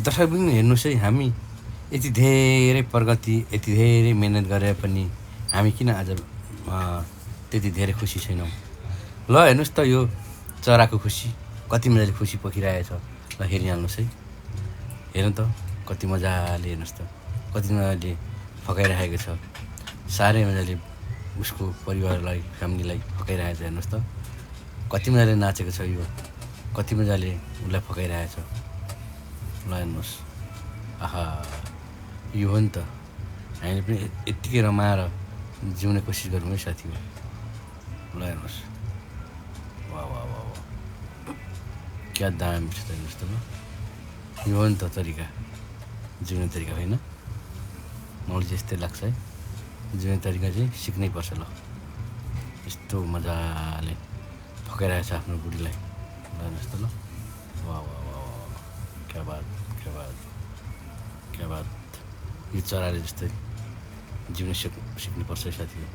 दर्शक पनि हेर्नुहोस् है, हामी यति धेरै प्रगति, यति धेरै मेहनत गरेर पनि हामी किन आज त्यति धेरै खुसी छैनौँ? ल हेर्नुहोस् त, यो चराको खुसी कति मजाले खुसी पोखिरहेछ। ल हेरिहाल्नुहोस् है, हेर्नु त कति मजाले, हेर्नुहोस् त कति मजाले फकाइरहेको छ। साह्रै मजाले उसको परिवारलाई, फ्यामिलीलाई फकाइरहेछ। हेर्नुहोस् त कति मजाले नाचेको छ, यो कति मजाले उसलाई फकाइरहेछ। ल हेर्नुहोस्, आहा, यो हो नि त, हामीले पनि यत्तिकै रमाएर जिउने कोसिस गरौँ है साथी हो। ल हेर्नुहोस्, वाह वाह वाह वाह, क्या दामी छ त। हेर्नुहोस् त, ल यो हो नि त तरिका, जिउने तरिका होइन? मलाई चाहिँ यस्तै लाग्छ है, जिउने तरिका चाहिँ सिक्नै पर्छ। ल यस्तो मजाले फकाइरहेछ आफ्नो बुढीलाई। ल हेर्नुहोस् त, ल वाह वाह वाह वाह, क्या बात, क्या बात, क्या बात। यो चराले जस्तै जिउन सिक्नुपर्छ है साथी हो।